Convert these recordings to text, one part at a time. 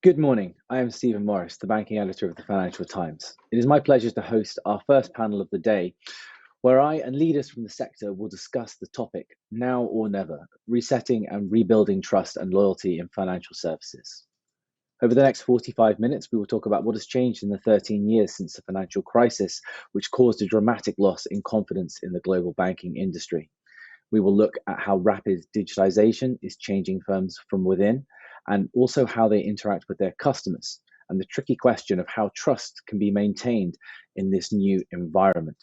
Good morning. I am Stephen Morris, the banking editor of the Financial Times. It is my pleasure to host our first panel of the day, where I and leaders from the sector will discuss the topic, now or never, resetting and rebuilding trust and loyalty in financial services. Over the next 45 minutes, we will talk about what has changed in the 13 years since the financial crisis, which caused a dramatic loss in confidence in the global banking industry. We will look at how rapid digitization is changing firms from within, and also how they interact with their customers, and the tricky question of how trust can be maintained in this new environment.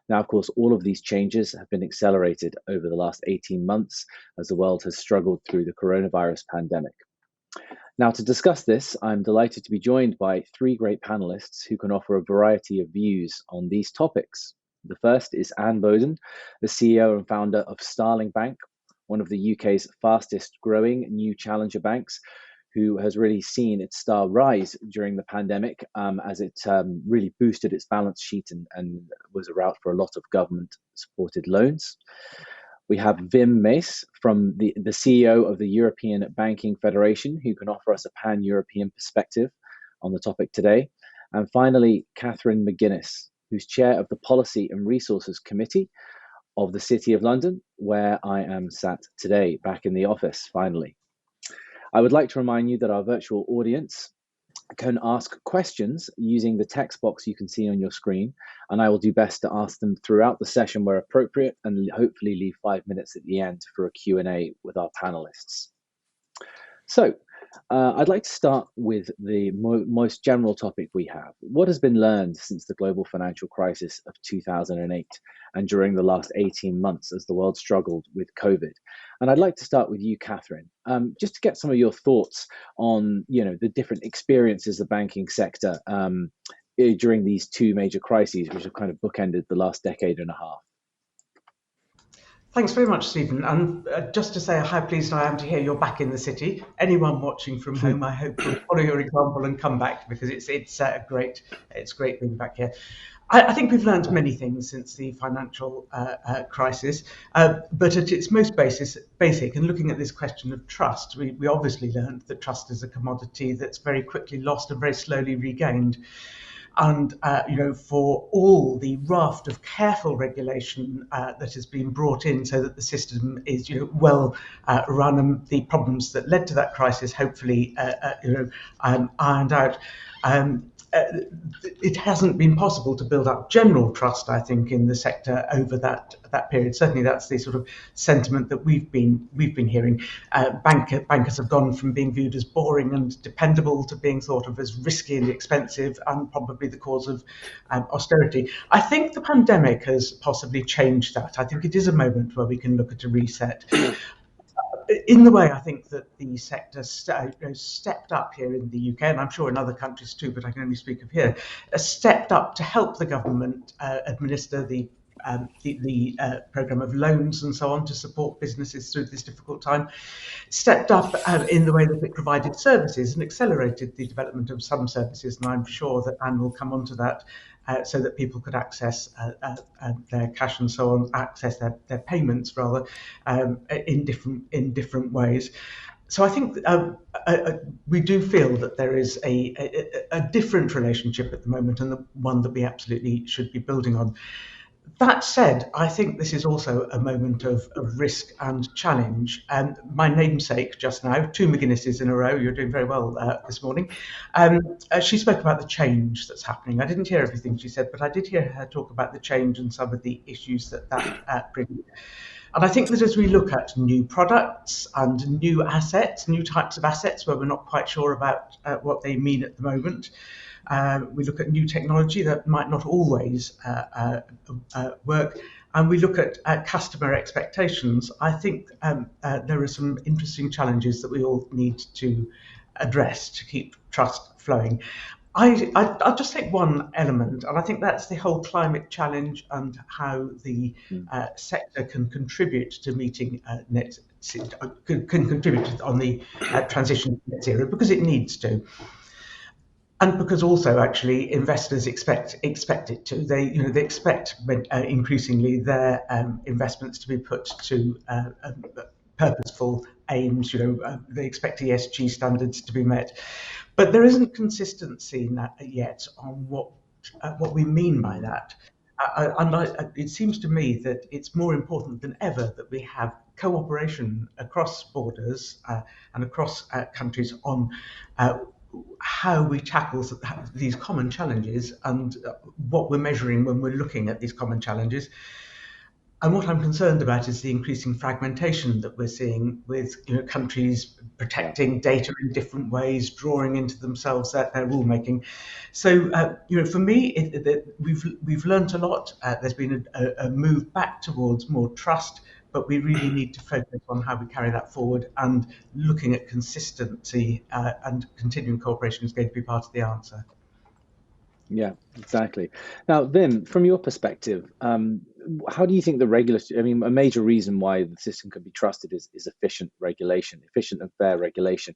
Now, of course, all of these changes have been accelerated over the last 18 months as the world has struggled through the coronavirus pandemic. Now, to discuss this, I'm delighted to be joined by three great panelists who can offer a variety of views on these topics. The first is Anne Boden, the CEO and founder of Starling Bank, one of the UK's fastest growing new challenger banks, who has really seen its star rise during the pandemic as it really boosted its balance sheet and was a route for a lot of government supported loans. We have Wim Mees, from the CEO of the European Banking Federation, who can offer us a pan-European perspective on the topic today. And finally, Catherine McGuinness, who's chair of the Policy and Resources Committee of the City of London, where I am sat today, back in the office, finally. I would like to remind you that our virtual audience can ask questions using the text box you can see on your screen, and I will do best to ask them throughout the session where appropriate, and hopefully leave 5 minutes at the end for a Q&A with our panelists. So, I'd like to start with the most general topic we have. What has been learned since the global financial crisis of 2008 and during the last 18 months as the world struggled with COVID? And I'd like to start with you, Catherine, just to get some of your thoughts on, the different experiences of the banking sector during these two major crises, which have kind of bookended the last decade and a half. Thanks very much, Stephen. And just to say how pleased I am to hear you're back in the city. Anyone watching from home, I hope will follow your example and come back, because it's great being back here. I think we've learned many things since the financial crisis, but at its most basic, and looking at this question of trust, we obviously learned that trust is a commodity that's very quickly lost and very slowly regained. And for all the raft of careful regulation that has been brought in so that the system is well run, and the problems that led to that crisis hopefully ironed out, it hasn't been possible to build up general trust, I think, in the sector over that period. Certainly, that's the sort of sentiment that we've been hearing. Bankers have gone from being viewed as boring and dependable to being thought of as risky and expensive, and probably the cause of austerity. I think the pandemic has possibly changed that. I think it is a moment where we can look at a reset. In the way I think that the sector stepped up here in the UK, and I'm sure in other countries too, but I can only speak of here, stepped up to help the government administer the programme of loans and so on to support businesses through this difficult time, stepped up in the way that it provided services and accelerated the development of some services, and I'm sure that Anne will come on to that, so that people could access their cash and so on, access their payments rather, in different ways. So I think we do feel that there is a different relationship at the moment, and the one that we absolutely should be building on. That said, I think this is also a moment of risk and challenge. And my namesake just now, two McGuinnesses in a row, you're doing very well this morning. She spoke about the change that's happening. I didn't hear everything she said, but I did hear her talk about the change and some of the issues that brings. And I think that as we look at new products and new assets, new types of assets where we're not quite sure about what they mean at the moment, we look at new technology that might not always work, and we look at customer expectations. I think there are some interesting challenges that we all need to address to keep trust flowing. I'll just take one element, and I think that's the whole climate challenge and how the sector can contribute to meeting can contribute on the transition to net zero, because it needs to. And because also, actually, investors expect it to. They expect increasingly their investments to be put to purposeful aims. They expect ESG standards to be met, but there isn't consistency in that yet on what we mean by that. It seems to me that it's more important than ever that we have cooperation across borders and across countries on how we tackle these common challenges and what we're measuring when we're looking at these common challenges. And what I'm concerned about is the increasing fragmentation that we're seeing with countries protecting data in different ways, drawing into themselves their rulemaking. So for me, we've learnt a lot. There's been a move back towards more trust, but we really need to focus on how we carry that forward, and looking at consistency and continuing cooperation is going to be part of the answer. Yeah, exactly. Now, Vim, from your perspective, how do you think the regulatory, I mean, a major reason why the system can be trusted is efficient regulation, efficient and fair regulation.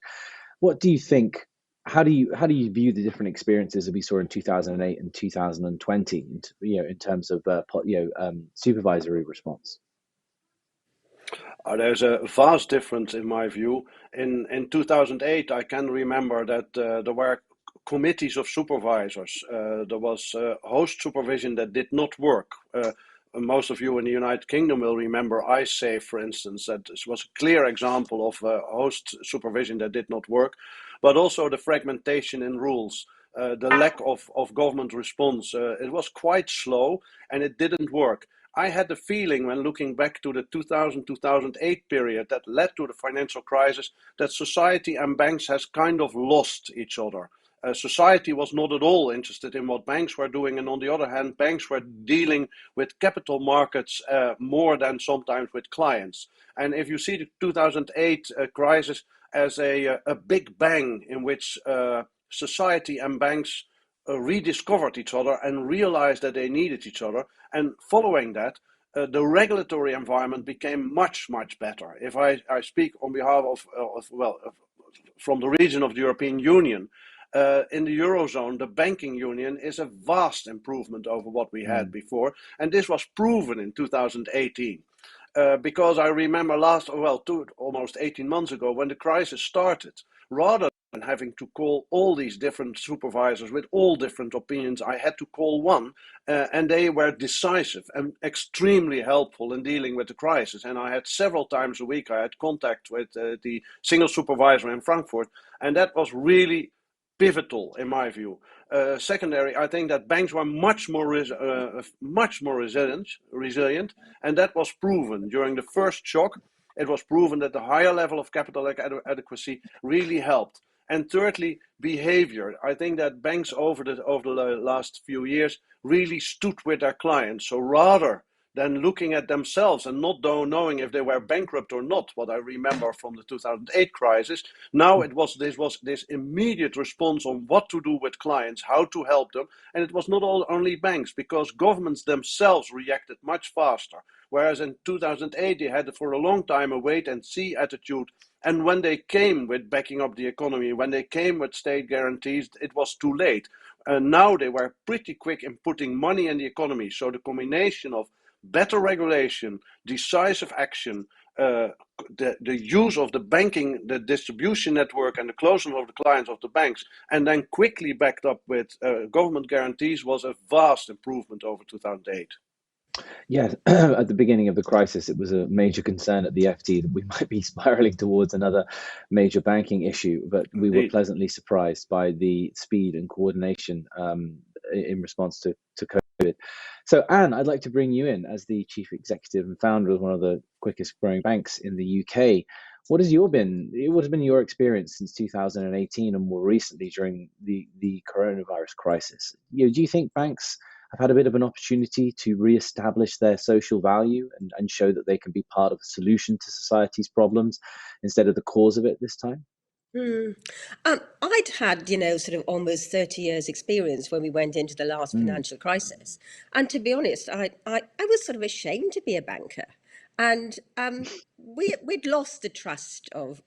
What do you think, how do you view the different experiences that we saw in 2008 and 2020, in terms of supervisory response? There's a vast difference in my view. In 2008, I can remember that there were committees of supervisors. There was host supervision that did not work. Most of you in the United Kingdom will remember iSafe, for instance. That was a clear example of host supervision that did not work, but also the fragmentation in rules. The lack of government response. It was quite slow and it didn't work. I had the feeling when looking back to the 2000-2008 period that led to the financial crisis that society and banks has kind of lost each other. Society was not at all interested in what banks were doing, and on the other hand, banks were dealing with capital markets more than sometimes with clients. And if you see the 2008 crisis as a big bang in which society and banks rediscovered each other and realized that they needed each other. And following that, the regulatory environment became much, much better. If I speak on behalf from the region of the European Union, in the Eurozone, the banking union is a vast improvement over what we had before. And this was proven in 2018. Because I remember almost 18 months ago, when the crisis started, rather than having to call all these different supervisors with all different opinions, I had to call one, and they were decisive and extremely helpful in dealing with the crisis. And I had several times a week, I had contact with the single supervisor in Frankfurt, and that was really pivotal in my view. Secondary, I think that banks were much more resilient, and that was proven during the first shock. It was proven that the higher level of capital adequacy really helped. And thirdly, behavior. I think that banks over the last few years really stood with their clients. So rather than looking at themselves and not knowing if they were bankrupt or not, what I remember from the 2008 crisis, now this immediate response on what to do with clients, how to help them. And it was not only banks, because governments themselves reacted much faster. Whereas in 2008, they had for a long time a wait and see attitude. And when they came with backing up the economy, when they came with state guarantees, it was too late. And now they were pretty quick in putting money in the economy. So the combination of better regulation, decisive action, the use of the banking, the distribution network, and the closing of the clients of the banks, and then quickly backed up with government guarantees, was a vast improvement over 2008. Yeah, at the beginning of the crisis, it was a major concern at the FT that we might be spiraling towards another major banking issue, but we were pleasantly surprised by the speed and coordination in response to COVID. So, Anne, I'd like to bring you in as the chief executive and founder of one of the quickest growing banks in the UK. What has been your experience since 2018 and more recently during the coronavirus crisis? Do you think banks have had a bit of an opportunity to re-establish their social value and show that they can be part of a solution to society's problems instead of the cause of it this time? I'd had, sort of almost 30 years experience when we went into the last financial crisis. And to be honest, I was sort of ashamed to be a banker. And we'd lost the trust of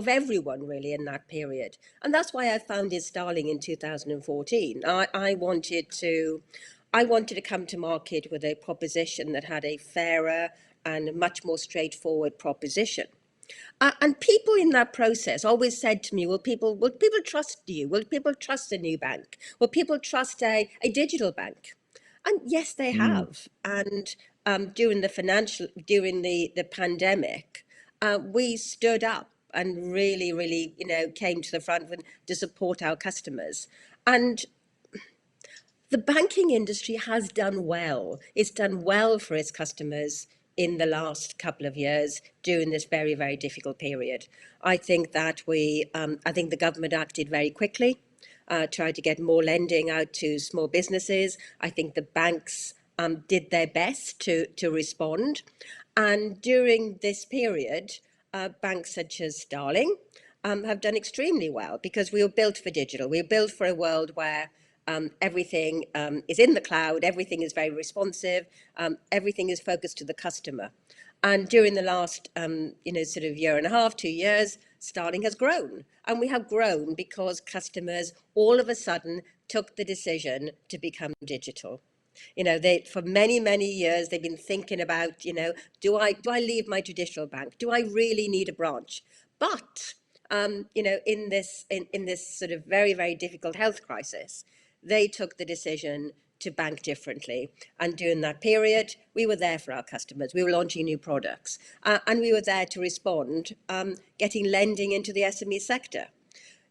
everyone really in that period. And that's why I founded Starling in 2014. I wanted to come to market with a proposition that had a fairer and much more straightforward proposition. And people in that process always said to me, will people trust you? Will people trust a new bank? Will people trust a digital bank? And yes, they have. And during the pandemic, we stood up and really, really, came to the front to support our customers. And the banking industry has done well. It's done well for its customers in the last couple of years during this very, very difficult period. I think that I think the government acted very quickly, tried to get more lending out to small businesses. I think the banks did their best to respond. And during this period, banks such as Starling have done extremely well because we were built for digital. We were built for a world where everything is in the cloud, everything is very responsive, everything is focused to the customer. And during the last, sort of year and a half, 2 years, Starling has grown. And we have grown because customers all of a sudden took the decision to become digital. For many, many years, they've been thinking about, do I leave my traditional bank? Do I really need a branch? But, in this sort of very, very difficult health crisis, they took the decision to bank differently. And during that period, we were there for our customers. We were launching new products and we were there to respond, getting lending into the SME sector.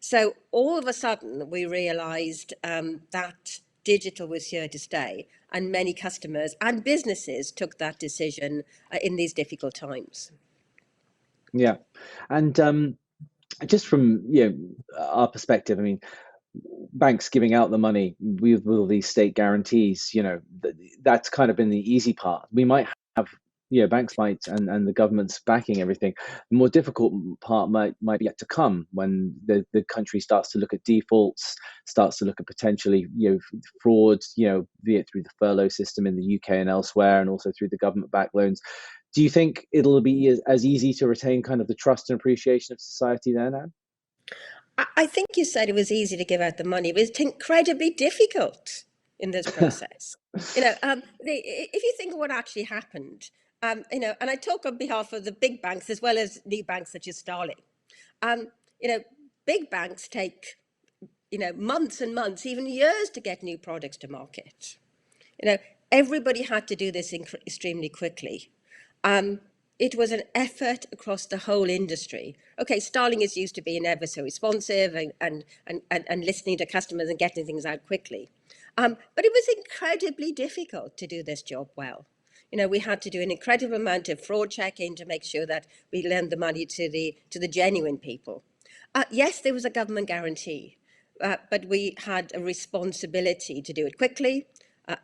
So all of a sudden, we realized that digital was here to stay, and many customers and businesses took that decision in these difficult times. Yeah. And just from our perspective, I mean, banks giving out the money with all these state guarantees, that's kind of been the easy part. We might have, banks might and the government's backing everything. The more difficult part might be yet to come when the country starts to look at defaults, starts to look at potentially fraud, be it through the furlough system in the UK and elsewhere, and also through the government-backed loans. Do you think it'll be as easy to retain kind of the trust and appreciation of society there now? I think you said it was easy to give out the money, but it's incredibly difficult in this process. If you think of what actually happened, and I talk on behalf of the big banks as well as new banks such as Starling. Big banks take, months and months, even years to get new products to market. Everybody had to do this extremely quickly. It was an effort across the whole industry. Okay, Starling is used to being ever so responsive and listening to customers and getting things out quickly. But it was incredibly difficult to do this job well. We had to do an incredible amount of fraud checking to make sure that we lend the money to the genuine people. Yes, there was a government guarantee, but we had a responsibility to do it quickly,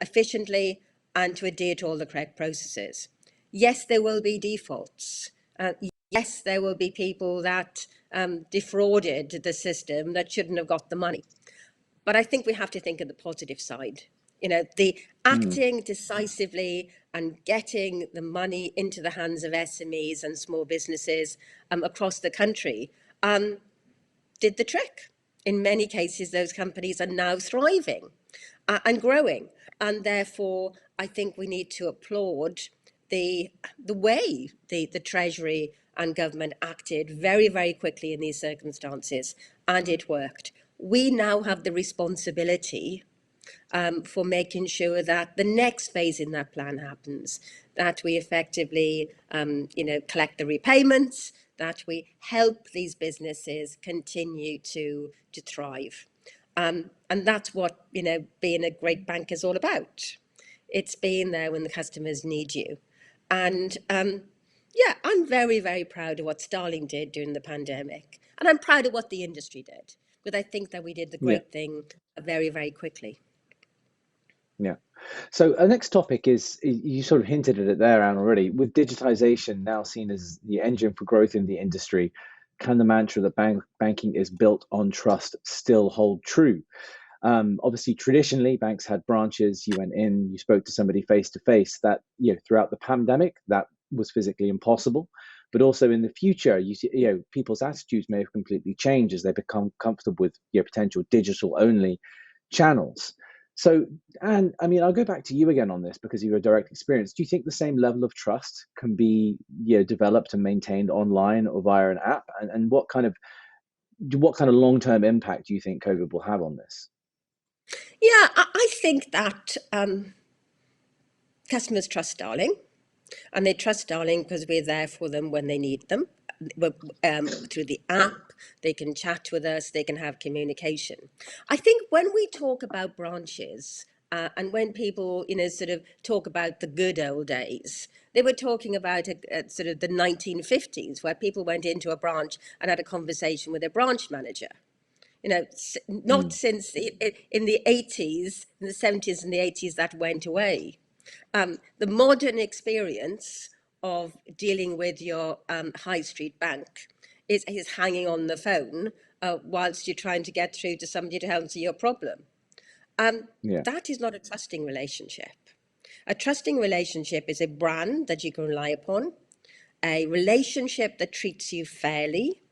efficiently, and to adhere to all the correct processes. Yes, there will be defaults. Yes, there will be people that defrauded the system that shouldn't have got the money. But I think we have to think of the positive side. The acting decisively and getting the money into the hands of SMEs and small businesses across the country did the trick. In many cases, those companies are now thriving and growing. And therefore, I think we need to applaud the way the Treasury and government acted very, very quickly in these circumstances, and it worked. We now have the responsibility for making sure that the next phase in that plan happens, that we effectively, collect the repayments, that we help these businesses continue to thrive. And that's what, being a great bank is all about. It's being there when the customers need you. And I'm very, very proud of what Starling did during the pandemic. And I'm proud of what the industry did. But I think that we did the great thing very, very quickly. Yeah. So our next topic is, you sort of hinted at it there, Anne, already. With digitization now seen as the engine for growth in the industry, can the mantra that banking is built on trust still hold true? Obviously, traditionally, banks had branches. You went in, you spoke to somebody face to face. That, throughout the pandemic, that was physically impossible. But also in the future, people's attitudes may have completely changed as they become comfortable with potential digital-only channels. So, and I mean, I'll go back to you again on this because of your direct experience. Do you think the same level of trust can be, developed and maintained online or via an app? And what kind of long-term impact do you think COVID will have on this? Yeah, I think that customers trust Starling, and they trust Starling because we're there for them when they need them. Through the app, they can chat with us, they can have communication. I think when we talk about branches, and when people, sort of talk about the good old days, they were talking about sort of the 1950s, where people went into a branch and had a conversation with their branch manager. Not since in the 80s, in the 70s and the 80s, that went away. The modern experience of dealing with your high street bank is hanging on the phone whilst you're trying to get through to somebody to answer your problem. Yeah. That is not a trusting relationship. A trusting relationship is a brand that you can rely upon, a relationship that treats you fairly,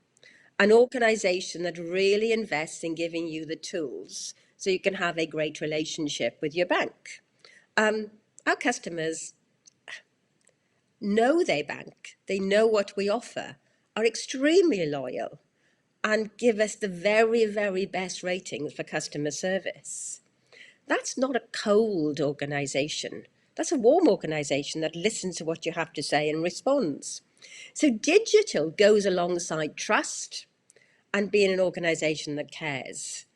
an organization that really invests in giving you the tools so you can have a great relationship with your bank. Our customers know their bank, they know what we offer, are extremely loyal, and give us the very, very best ratings for customer service. That's not a cold organization. That's a warm organization that listens to what you have to say and responds. So digital goes alongside trust and being an organization that cares.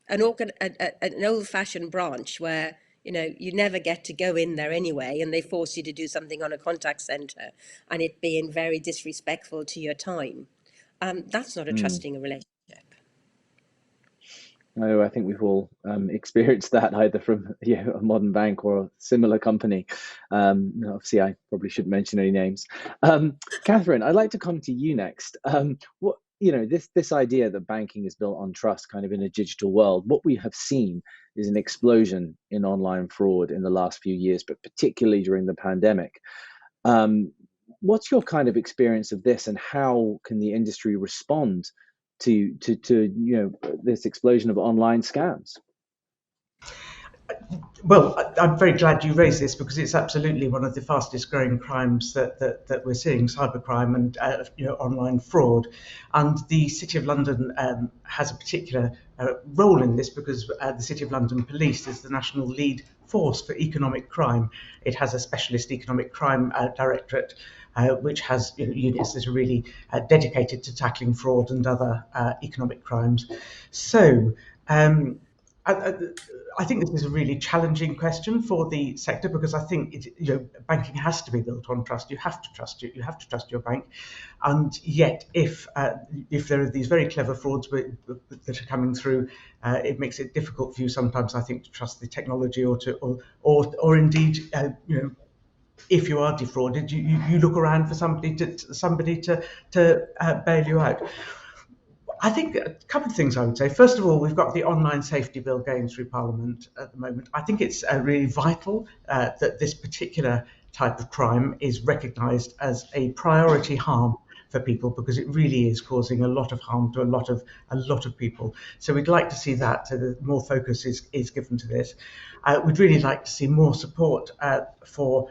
An old-fashioned branch where you never get to go in there anyway, and they force you to do something on a contact center, and it being very disrespectful to your time. That's not a trusting relationship. No, I think we've all experienced that either from a modern bank or a similar company. Obviously, I probably shouldn't mention any names. Catherine, I'd like to come to you next. What this idea that banking is built on trust, kind of in a digital world. What we have seen is an explosion in online fraud in the last few years, but particularly during the pandemic. What's your kind of experience of this, and how can the industry respond to this explosion of online scams? Well, I'm very glad you raised this because it's absolutely one of the fastest growing crimes that we're seeing, cybercrime and online fraud. And the City of London has a particular role in this because the City of London Police is the national lead force for economic crime. It has a specialist economic crime directorate which has units that are really dedicated to tackling fraud and other economic crimes. So I think this is a really challenging question for the sector because I think banking has to be built on trust. You have to trust it. You have to trust your bank, and yet if there are these very clever frauds that are coming through, it makes it difficult for you sometimes, I think, to trust the technology or indeed if you are defrauded, you look around for somebody to bail you out. I think a couple of things I would say. First of all, we've got the online safety bill going through Parliament at the moment. I think it's really vital that this particular type of crime is recognised as a priority harm for people because it really is causing a lot of harm to a lot of people. So we'd like to see that more focus is given to this. We'd really like to see more support for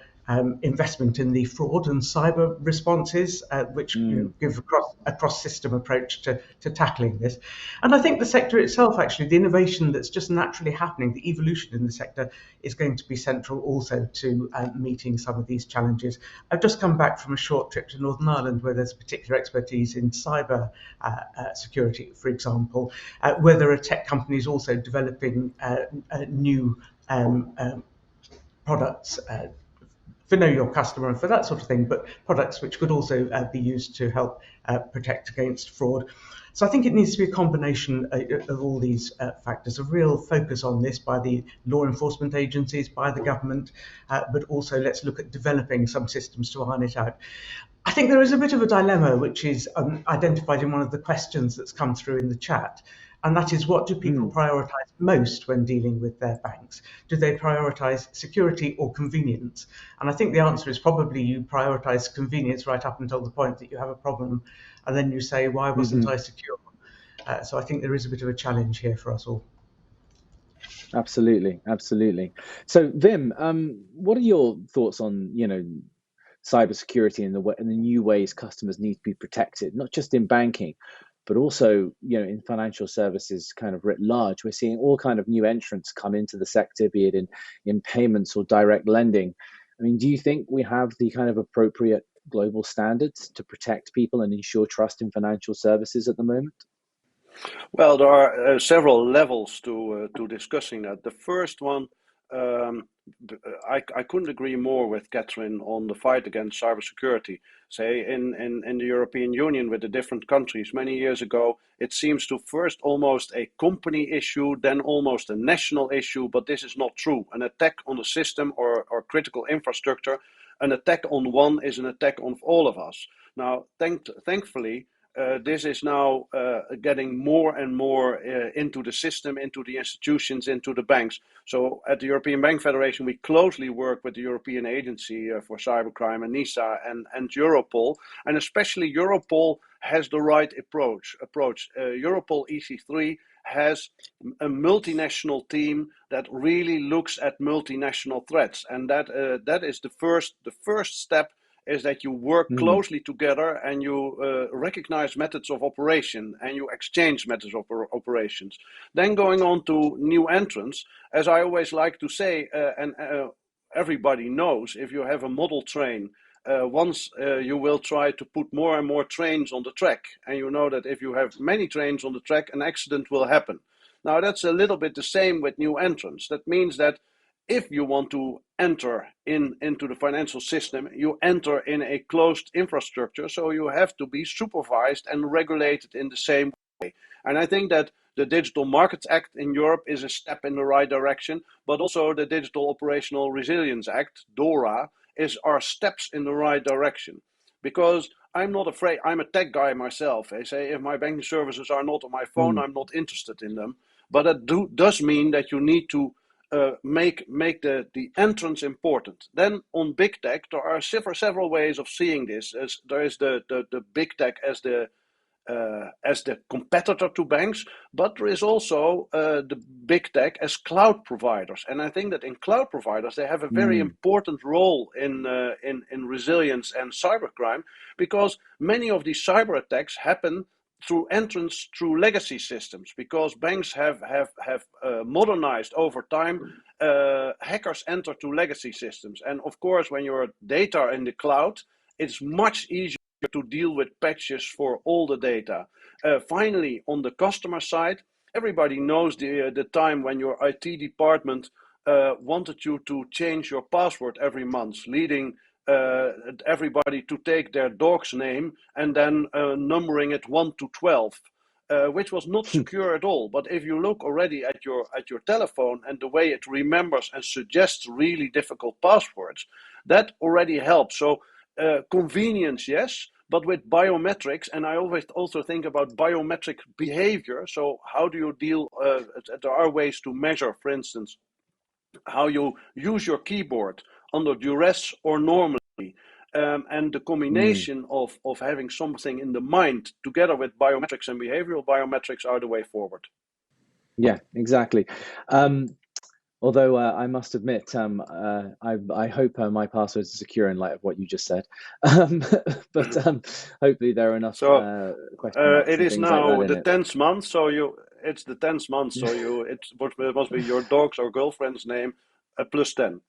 investment in the fraud and cyber responses, which give a cross-system approach to tackling this. And I think the sector itself, actually, the innovation that's just naturally happening, the evolution in the sector is going to be central also to meeting some of these challenges. I've just come back from a short trip to Northern Ireland where there's particular expertise in cyber security, for example, where there are tech companies also developing new products for Know Your Customer and for that sort of thing, but products which could also be used to help protect against fraud. So I think it needs to be a combination of all these factors, a real focus on this by the law enforcement agencies, by the government, but also let's look at developing some systems to iron it out. I think there is a bit of a dilemma which is identified in one of the questions that's come through in the chat. And that is, what do people prioritise most when dealing with their banks? Do they prioritise security or convenience? And I think the answer is probably you prioritise convenience right up until the point that you have a problem. And then you say, why wasn't I secure? So I think there is a bit of a challenge here for us all. Absolutely, absolutely. So, Vim, what are your thoughts on, cybersecurity and and the new ways customers need to be protected, not just in banking, but also, in financial services kind of writ large? We're seeing all kind of new entrants come into the sector, be it in payments or direct lending. I mean, do you think we have the kind of appropriate global standards to protect people and ensure trust in financial services at the moment? Well, there are several levels to discussing that. The first one, um, I couldn't agree more with Catherine on the fight against cybersecurity. Say in the European Union with the different countries, many years ago, it seems to first almost a company issue, then almost a national issue, but this is not true. An attack on a system or critical infrastructure, an attack on one is an attack on all of us. Now, thankfully, this is now getting more and more into the system, into the institutions, into the banks. So at the European Bank Federation, we closely work with the European Agency for Cybercrime, and NISA, and Europol. And especially Europol has the right approach. Europol EC3 has a multinational team that really looks at multinational threats. And that is the first step, is that you work Mm, closely together and you recognize methods of operation and you exchange methods of operations. Then going on to new entrants, as I always like to say, and everybody knows, if you have a model train, once you will try to put more and more trains on the track, and you know that if you have many trains on the track, an accident will happen. Now that's a little bit the same with new entrants. That means that if you want to enter into the financial system, you enter in a closed infrastructure, so you have to be supervised and regulated in the same way. And I think that the Digital Markets Act in Europe is a step in the right direction, but also the Digital Operational Resilience Act, DORA, are steps in the right direction. Because I'm not afraid, I'm a tech guy myself. I say if my banking services are not on my phone, mm, I'm not interested in them. But it does mean that you need to make the entrance important. Then on big tech, there are several ways of seeing this. There is the big tech as the competitor to banks, but there is also the big tech as cloud providers. And I think that in cloud providers, they have a very mm, important role in resilience and cybercrime, because many of these cyber attacks happen through entrance through legacy systems, because banks have modernized over time. Hackers enter to legacy systems, and of course, when your data are in the cloud, it's much easier to deal with patches for all the data. Finally, on the customer side, everybody knows the time when your IT department wanted you to change your password every month, leading everybody to take their dog's name and then numbering it 1 to 12. Which was not secure at all. But if you look already at your telephone and the way it remembers and suggests really difficult passwords, that already helps. So convenience, yes, but with biometrics, and I always also think about biometric behavior. So how do you deal? There are ways to measure, for instance, how you use your keyboard under duress or normally. And the mm. combination of having something in the mind together with biometrics and behavioral biometrics are the way forward. Yeah, exactly. Um, Although I must admit, I hope my passwords are secure in light of what you just said. Um, but hopefully there are enough So question marks it and is things like that now in the it. 10th month, so it's the 10th month, so it must be your dog's or girlfriend's name plus 10.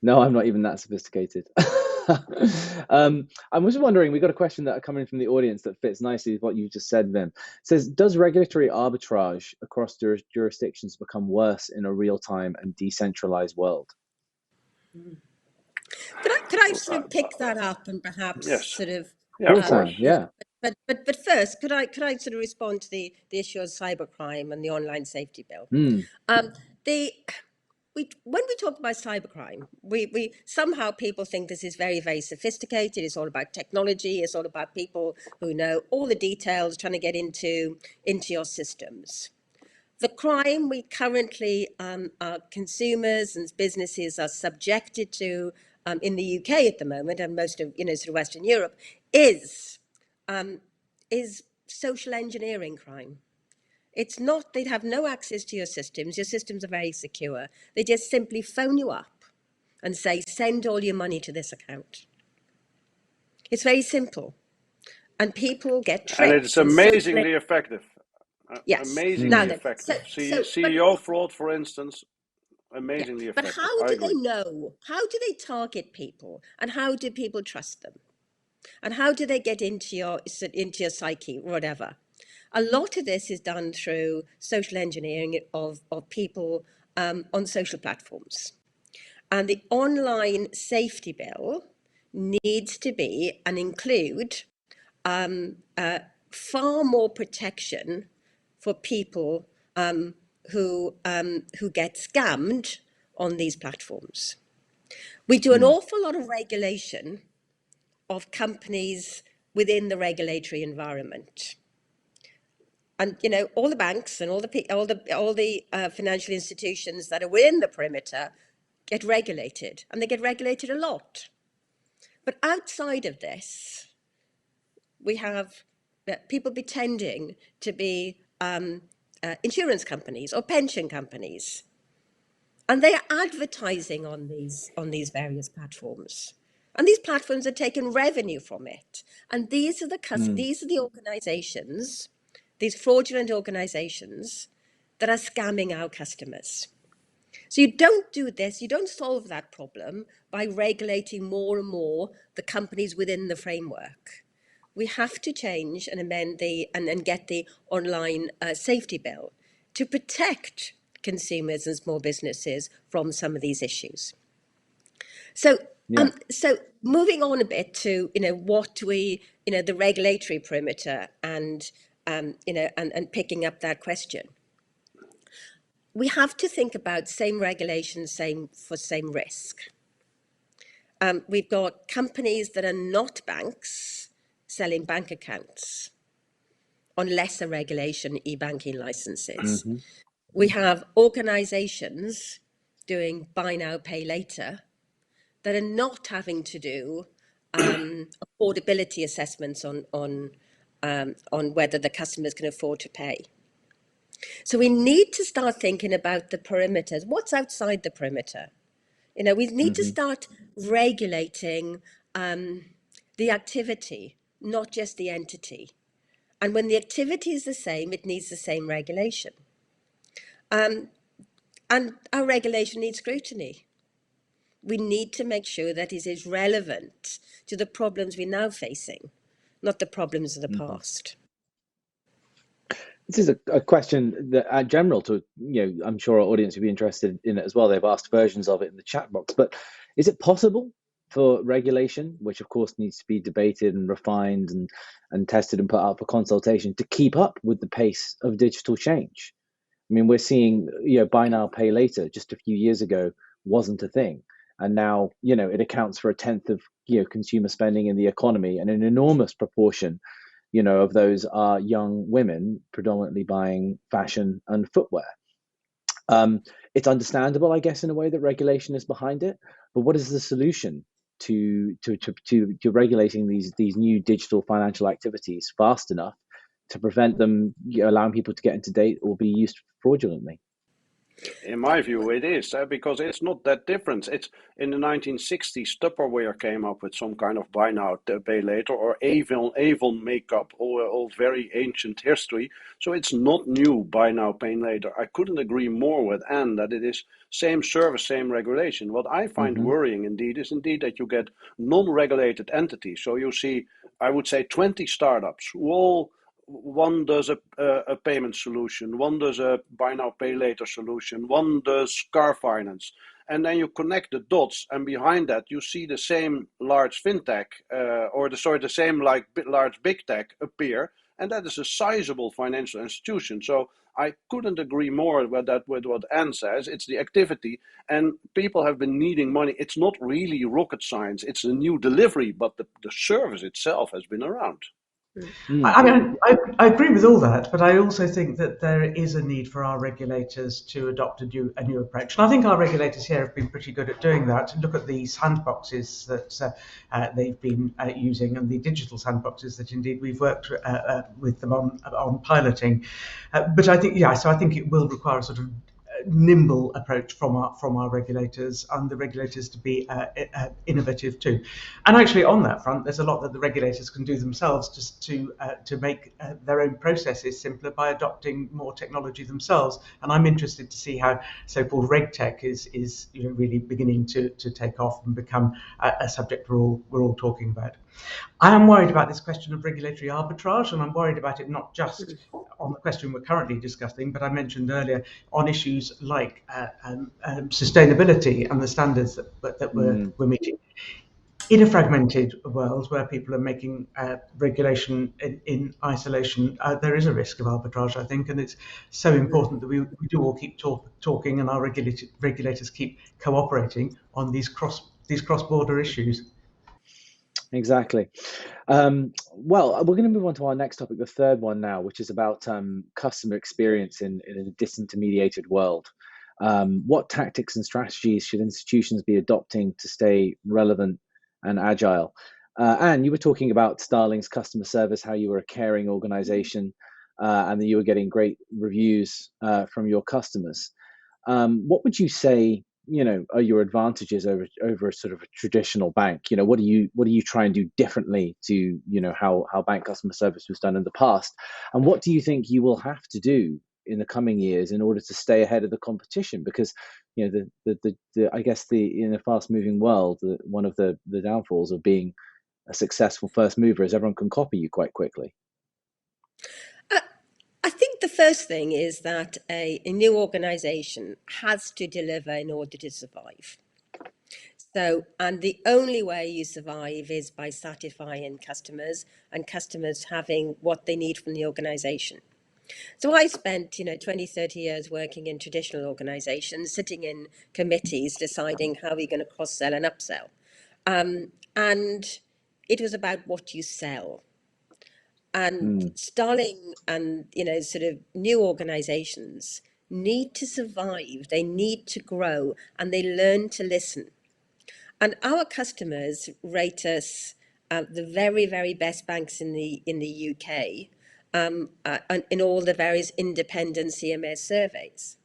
No, I'm not even that sophisticated. I was wondering, we got a question that are coming from the audience that fits nicely with what you just said, Vim. It says, does regulatory arbitrage across jurisdictions become worse in a real-time and decentralized world? Could I sort of pick that up and perhaps Yes, sort of, Of yeah, of course, um, Anne. course. yeah, Yeah. but first, could I sort of respond to the issue of cybercrime and the online safety bill? Mm, Um, the when we talk about cybercrime, we somehow people think this is very, very sophisticated. It's all about technology. It's all about people who know all the details trying to get into your systems. The crime we currently our consumers and businesses are subjected to in the UK at the moment, and most of sort of Western Europe, is social engineering crime. It's not, they'd have no access to your systems. Your systems are very secure. They just simply phone you up and say, send all your money to this account. It's very simple. And people get And tricked. it's And so amazingly effective. yes. Now Amazingly then, effective. so CEO fraud, for instance, yeah. amazingly But effective. how I do they agree. know? How do they target people? And how do people trust them? And how do they get into your psyche, whatever? A lot of this is done through social engineering of people on social platforms. And the online safety bill needs to be and include far more protection for people who get scammed on these platforms. We do an awful lot of regulation of companies within the regulatory environment. And all the banks and all the financial institutions that are within the perimeter get regulated, and they get regulated a lot. But outside of this, we have people pretending to be insurance companies or pension companies, and they are advertising on these various platforms. And these platforms are taking revenue from it. And these are the organizations, these fraudulent organizations that are scamming our customers. So you don't do this, you don't solve that problem by regulating more and more the companies within the framework. We have to change and amend and get the online safety bill to protect consumers and small businesses from some of these issues. So, so moving on a bit to what we the regulatory perimeter and and picking up that question. We have to think about same regulation, same risk. We've got companies that are not banks selling bank accounts on lesser regulation e-banking licenses. Mm-hmm. We have organizations doing buy now, pay later that are not having to do affordability assessments on whether the customers can afford to pay. So we need to start thinking about the perimeters. What's outside the perimeter? We need to start regulating the activity, not just the entity. And when the activity is the same, it needs the same regulation. And our regulation needs scrutiny. We need to make sure that it is relevant to the problems we're now facing, not the problems of the past. This is a question that general to, I'm sure our audience would be interested in it as well. They've asked versions of it in the chat box, but is it possible for regulation, which of course needs to be debated and refined and tested and put out for consultation, to keep up with the pace of digital change? I mean, we're seeing, buy now, pay later just a few years ago wasn't a thing. And now, it accounts for 1/10 of, consumer spending in the economy, and an enormous proportion of those are young women, predominantly buying fashion and footwear. It's understandable, I guess, in a way that regulation is behind it. But what is the solution to regulating these new digital financial activities fast enough to prevent them allowing people to get into date or be used fraudulently? In my view, it is because it's not that different. It's in the 1960s, Tupperware came up with some kind of buy now, pay later, or Avon makeup, all very ancient history. So it's not new, buy now, pay later. I couldn't agree more with Anne that it is same service, same regulation. What I find worrying indeed is that you get non-regulated entities. So you see, I would say 20 startups who all one does a payment solution, one does a buy now pay later solution, one does car finance, and then you connect the dots, and behind that you see the same large fintech the same large big tech appear, and that is a sizable financial institution. So I couldn't agree more with what Anne says. It's the activity, and people have been needing money. It's not really rocket science. It's a new delivery, but the service itself has been around. Mm. I mean, I agree with all that, but I also think that there is a need for our regulators to adopt a new approach. And I think our regulators here have been pretty good at doing that. Look at the sandboxes that they've been using, and the digital sandboxes that indeed we've worked with them on piloting. But I think, yeah, so I think it will require a sort of nimble approach from our regulators, and the regulators to be innovative too. And actually, on that front, there's a lot that the regulators can do themselves just to make their own processes simpler by adopting more technology themselves. And I'm interested to see how so-called RegTech is really beginning to take off and become a subject we're all talking about. I am worried about this question of regulatory arbitrage, and I'm worried about it not just on the question we're currently discussing, but I mentioned earlier on issues like sustainability and the standards that we're meeting. In a fragmented world where people are making regulation in isolation, there is a risk of arbitrage, I think, and it's so important that we do all keep talking and our regulators keep cooperating on these cross-border issues. Exactly. Well, we're going to move on to our next topic, the third one now, which is about customer experience in a disintermediated world. What tactics and strategies should institutions be adopting to stay relevant and agile? And you were talking about Starling's customer service, how you were a caring organization, and that you were getting great reviews from your customers. What would you say, are your advantages over a sort of a traditional bank? What do you try and do differently to, how bank customer service was done in the past? And what do you think you will have to do in the coming years in order to stay ahead of the competition? Because, I guess in a fast moving world, one of the downfalls of being a successful first mover is everyone can copy you quite quickly. I think the first thing is that a new organization has to deliver in order to survive. So, and the only way you survive is by satisfying customers and customers having what they need from the organization. So I spent, 20, 30 years working in traditional organizations, sitting in committees, deciding how we're going to cross-sell and upsell. And it was about what you sell. And Starling and, sort of new organizations need to survive, they need to grow, and they learn to listen. And our customers rate us the very, very best banks in the UK, in all the various independent CMS surveys.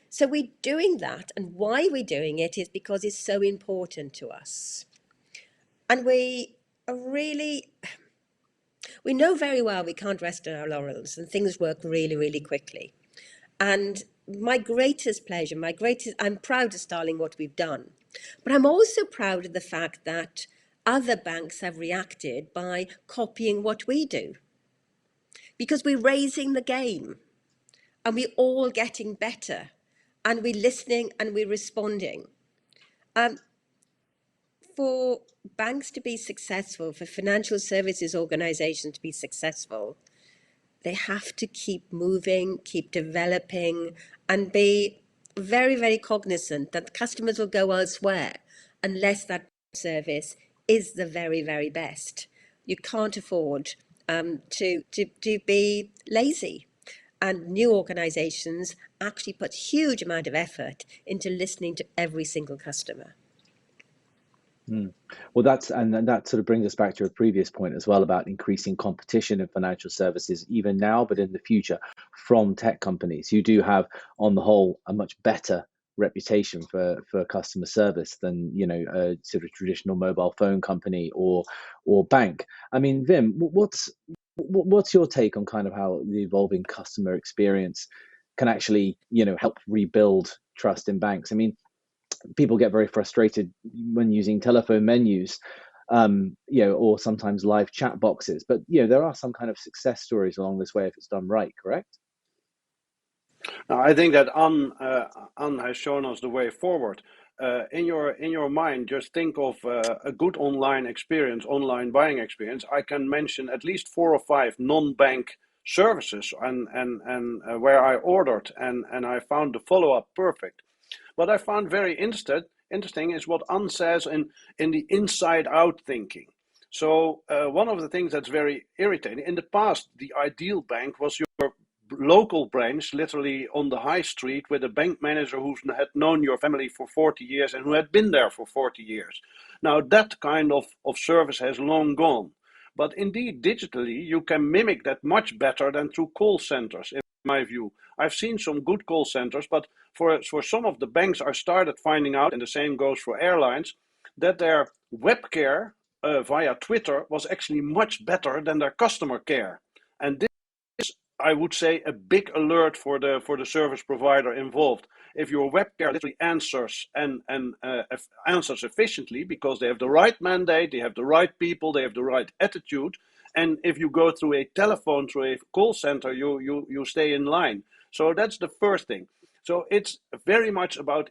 So we're doing that, and why we're doing it is because it's so important to us. And we know very well we can't rest on our laurels, and things work really, really quickly. And my greatest pleasure, I'm proud of Starling, what we've done. But I'm also proud of the fact that other banks have reacted by copying what we do. Because we're raising the game and we're all getting better and we're listening and we're responding. For banks to be successful, for financial services organizations to be successful, they have to keep moving, keep developing, and be very, very cognizant that customers will go elsewhere unless that service is the very, very best. You can't afford to be lazy. And new organizations actually put huge amount of effort into listening to every single customer. Well, that sort of brings us back to a previous point as well about increasing competition in financial services, even now, but in the future, from tech companies who do have, on the whole, a much better reputation for customer service than a sort of traditional mobile phone company or bank. I mean, Wim, what's your take on kind of how the evolving customer experience can actually help rebuild trust in banks? I mean, people get very frustrated when using telephone menus, or sometimes live chat boxes. But there are some kind of success stories along this way if it's done right, correct? Now, I think that Anne has shown us the way forward. In your mind, just think of a good online buying experience. I can mention at least 4 or 5 non-bank services and where I ordered and I found the follow-up perfect. What I found very interesting is what Anne says in the inside-out thinking. So one of the things that's very irritating, in the past, the ideal bank was your local branch, literally on the high street, with a bank manager who had known your family for 40 years and who had been there for 40 years. Now that kind of service has long gone. But indeed, digitally, you can mimic that much better than through call centers, in my view. I've seen some good call centers, but for some of the banks, I started finding out, and the same goes for airlines, that their web care via Twitter was actually much better than their customer care. And this, I would say, a big alert for the service provider involved. If your web care literally answers and answers efficiently because they have the right mandate, they have the right people, they have the right attitude, and if you go through a telephone, through a call center, you stay in line. So that's the first thing. So it's very much about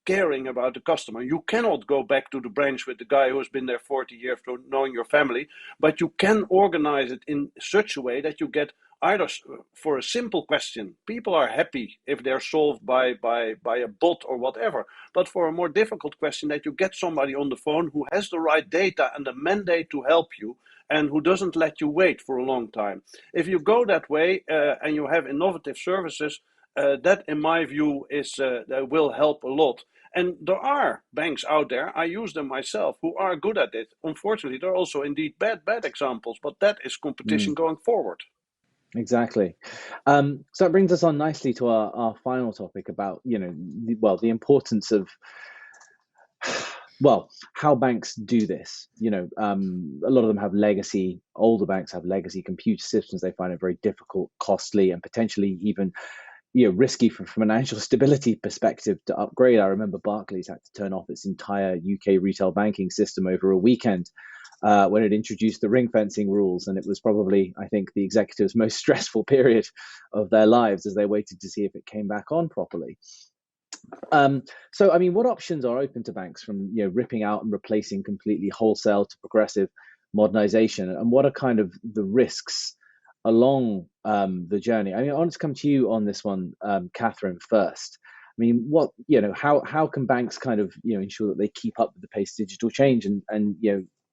caring about the customer. You cannot go back to the branch with the guy who has been there 40 years for knowing your family, but you can organize it in such a way that you get either for a simple question, people are happy if they're solved by a bot or whatever. But for a more difficult question, that you get somebody on the phone who has the right data and the mandate to help you and who doesn't let you wait for a long time. If you go that way and you have innovative services, that, in my view, will help a lot. And there are banks out there, I use them myself, who are good at it. Unfortunately, there are also indeed bad examples, but that is competition going forward. Exactly. So that brings us on nicely to our final topic about, the importance of, how banks do this. A lot of them have older banks have legacy computer systems. They find it very difficult, costly, and potentially even risky from financial stability perspective to upgrade. I remember Barclays had to turn off its entire UK retail banking system over a weekend when it introduced the ring fencing rules, and it was probably, I think, the executives' most stressful period of their lives as they waited to see if it came back on properly. So, I mean, what options are open to banks from ripping out and replacing completely wholesale to progressive modernization, and what are kind of the risks along the journey? I mean, I want to come to you on this one, Catherine, first. I mean, how can banks kind of ensure that they keep up with the pace of digital change and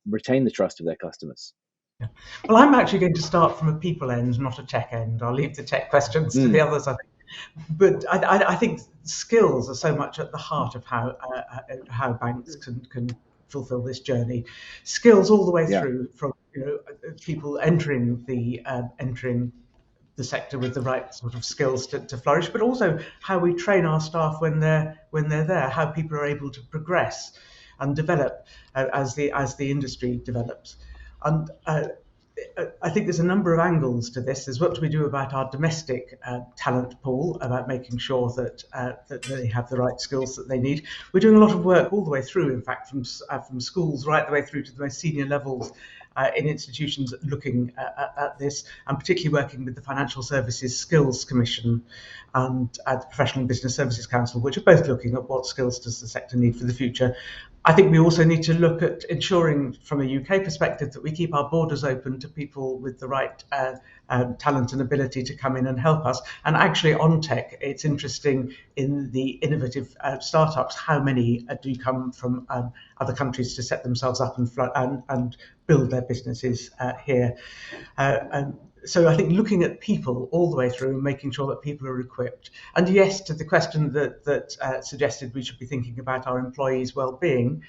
retain the trust of their customers? Yeah. Well, I'm actually going to start from a people end, not a tech end. I'll leave the tech questions to the others, I think. But I think skills are so much at the heart of how banks can fulfill this journey. Skills all the way through, from people entering the sector with the right sort of skills to flourish, but also how we train our staff when they're there, how people are able to progress and develop as the industry develops. And I think there's a number of angles to this. There's what do we do about our domestic talent pool, about making sure that they have the right skills that they need. We're doing a lot of work all the way through, in fact, from schools right the way through to the most senior levels in institutions looking at this, and particularly working with the Financial Services Skills Commission and the Professional and Business Services Council, which are both looking at what skills does the sector need for the future. I think we also need to look at ensuring, from a UK perspective, that we keep our borders open to people with the right talent and ability to come in and help us. And actually, on tech, it's interesting in the innovative startups, how many do come from other countries to set themselves up and build their businesses here. So I think looking at people all the way through and making sure that people are equipped. And yes, to the question that suggested we should be thinking about our employees' well-being,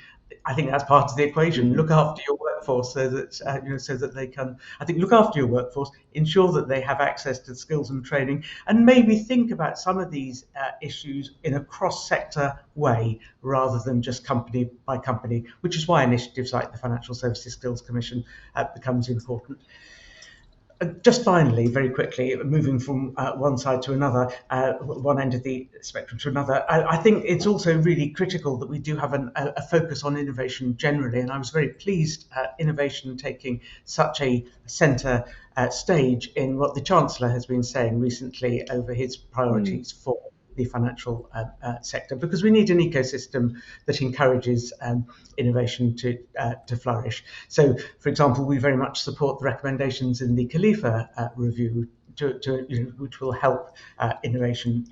I think that's part of the equation. Look after your workforce so that they can. I think look after your workforce, ensure that they have access to skills and training, and maybe think about some of these issues in a cross-sector way rather than just company by company, which is why initiatives like the Financial Services Skills Commission becomes important. Just finally, very quickly, moving from one side to another, one end of the spectrum to another, I think it's also really critical that we do have a focus on innovation generally. And I was very pleased innovation taking such a centre stage in what the Chancellor has been saying recently over his priorities for the financial sector, because we need an ecosystem that encourages innovation to flourish. So, for example, we very much support the recommendations in the Khalifa review, which will help innovation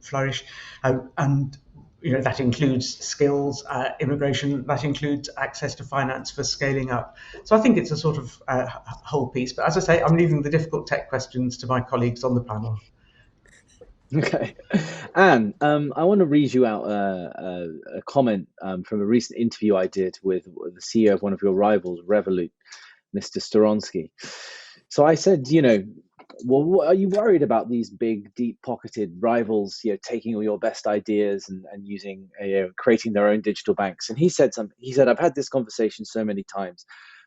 flourish. And that includes skills, immigration, that includes access to finance for scaling up. So I think it's a sort of whole piece. But as I say, I'm leaving the difficult tech questions to my colleagues on the panel. Okay, Anne, I want to read you out a comment from a recent interview I did with the CEO of one of your rivals, Revolut, Mr. Storonsky. So I said, well, are you worried about these big, deep-pocketed rivals, taking all your best ideas and using, creating their own digital banks? And he said something. He said, I've had this conversation so many times.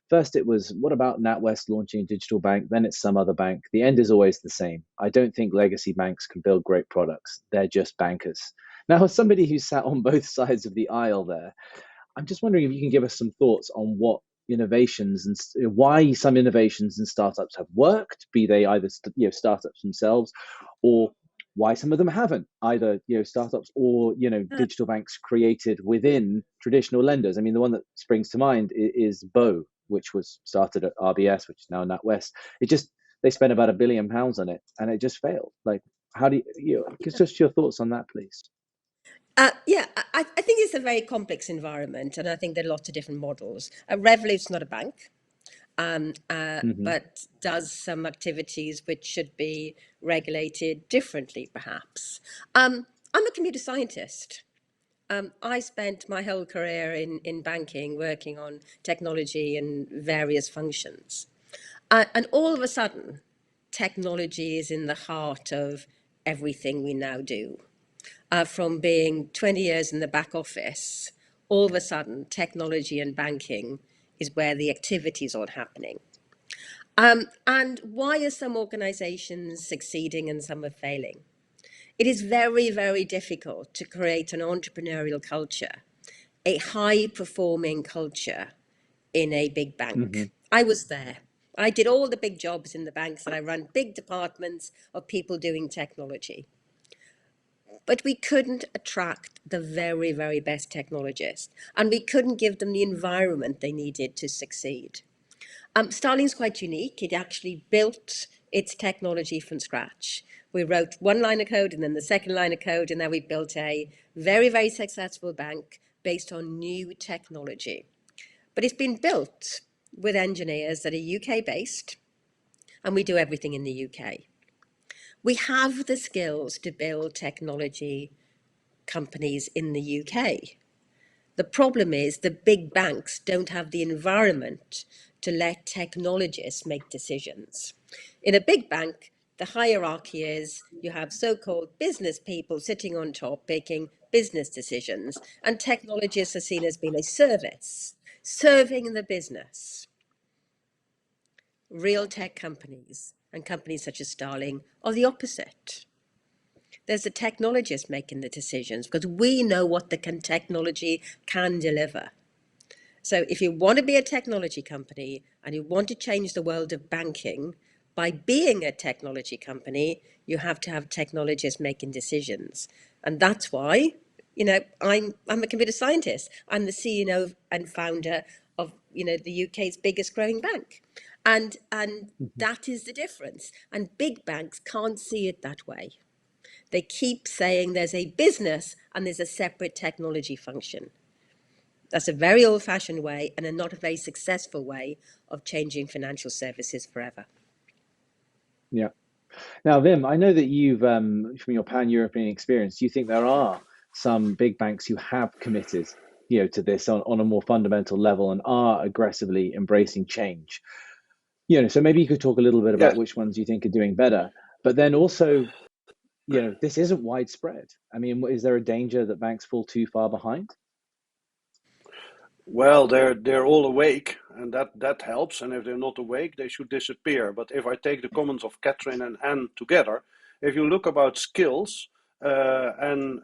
First, it was, what about NatWest launching a digital bank? Then it's some other bank. The end is always the same. I don't think legacy banks can build great products. They're just bankers. Now, as somebody who sat on both sides of the aisle there, I'm just wondering if you can give us some thoughts on what innovations and why some innovations and startups have worked, be they either startups themselves, or why some of them haven't, either startups or digital banks created within traditional lenders. I mean, the one that springs to mind is Bow, which was started at RBS, which is now NatWest. They spent about £1 billion on it, and it just failed. Like, how do just your thoughts on that, please? Yeah, I think it's a very complex environment, and I think there are lots of different models. Revolut's not a bank, but does some activities which should be regulated differently, perhaps. I'm a computer scientist. I spent my whole career in banking, working on technology and various functions. And all of a sudden, technology is in the heart of everything we now do. From being 20 years in the back office, all of a sudden, technology and banking is where the activities are happening. And why are some organizations succeeding and some are failing? It is very, very difficult to create an entrepreneurial culture, a high-performing culture in a big bank. I was there. I did all the big jobs in the banks, and I ran big departments of people doing technology. But we couldn't attract the very, very best technologists, and we couldn't give them the environment they needed to succeed. Starling's quite unique. It actually built its technology from scratch. We wrote one line of code and then the second line of code, and then we built a very, very successful bank based on new technology. But it's been built with engineers that are UK based, and we do everything in the UK. We have the skills to build technology companies in the UK. The problem is the big banks don't have the environment to let technologists make decisions. In a big bank, the hierarchy is you have so-called business people sitting on top making business decisions, and technologists are seen as being a service, serving the business. Real tech companies and companies such as Starling are the opposite. There's a technologist making the decisions because we know what the technology can deliver. So if you want to be a technology company and you want to change the world of banking, by being a technology company, you have to have technologists making decisions. And that's why, I'm a computer scientist. I'm the CEO and founder of, the UK's biggest growing bank. And that is the difference. And big banks can't see it that way. They keep saying there's a business and there's a separate technology function. That's a very old-fashioned way and not a very successful way of changing financial services forever. Yeah. Now, Wim, I know that you've, from your pan-European experience, you think there are some big banks who have committed, to this on a more fundamental level and are aggressively embracing change. So maybe you could talk a little bit about which ones you think are doing better, but then also, this isn't widespread. I mean, is there a danger that banks fall too far behind? Well, they're all awake, and that helps. And if they're not awake, they should disappear. But if I take the comments of Catherine and Anne together, if you look about skills, and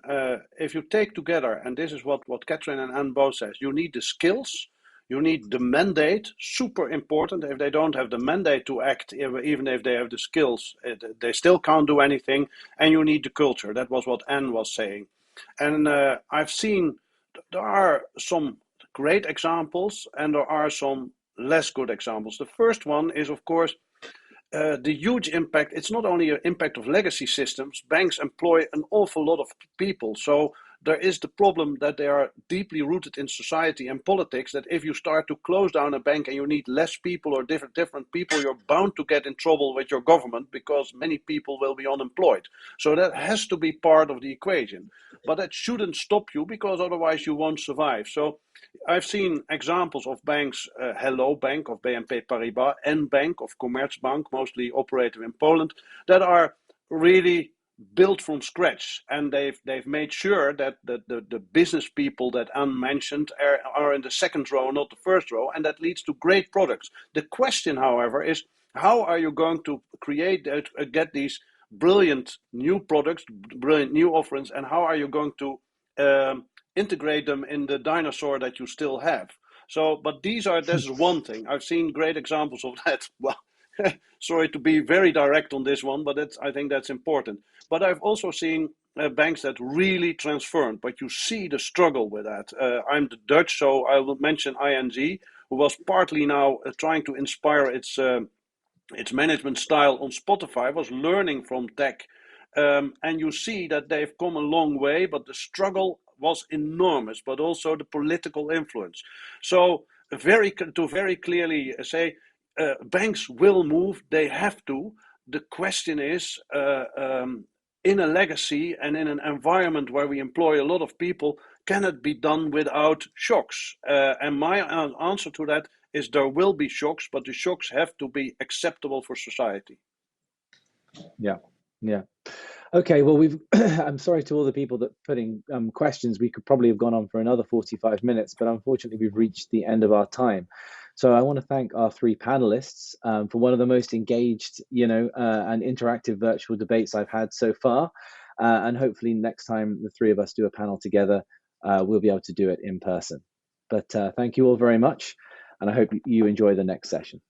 if you take together, and this is what Catherine and Anne both says, you need the skills, you need the mandate, super important. If they don't have the mandate to act, even if they have the skills, they still can't do anything. And you need the culture. That was what Anne was saying. And I've seen there are some great examples and there are some less good examples. The first one is, of course, the huge impact. It's not only an impact of legacy systems. Banks employ an awful lot of people. So there is the problem that they are deeply rooted in society and politics, that if you start to close down a bank and you need less people or different people, you're bound to get in trouble with your government because many people will be unemployed. So that has to be part of the equation. But that shouldn't stop you, because otherwise you won't survive. So I've seen examples of banks, Hello Bank of BNP Paribas, N-Bank of Commerzbank, mostly operated in Poland, that are really built from scratch, and they've made sure that the business people that Anne mentioned are in the second row, not the first row, and that leads to great products. The question, however, is how are you going to get these brilliant new products, brilliant new offerings, and how are you going to integrate them in the dinosaur that you still have? So, but this is one thing. I've seen great examples of that. Well, sorry to be very direct on this one, but I think that's important. But I've also seen banks that really transformed, but you see the struggle with that. I'm the Dutch, so I will mention ING, who was partly now trying to inspire its management style on Spotify, was learning from tech. And you see that they've come a long way, but the struggle was enormous, but also the political influence. So very clearly say, banks will move, they have to. The question is, in a legacy and in an environment where we employ a lot of people, can it be done without shocks? And my answer to that is there will be shocks, but the shocks have to be acceptable for society. Yeah. Okay, well, I'm sorry to all the people that putting questions. We could probably have gone on for another 45 minutes, but unfortunately we've reached the end of our time. So I want to thank our three panelists for one of the most engaged, and interactive virtual debates I've had so far. And hopefully next time the three of us do a panel together, we'll be able to do it in person. But thank you all very much, and I hope you enjoy the next session.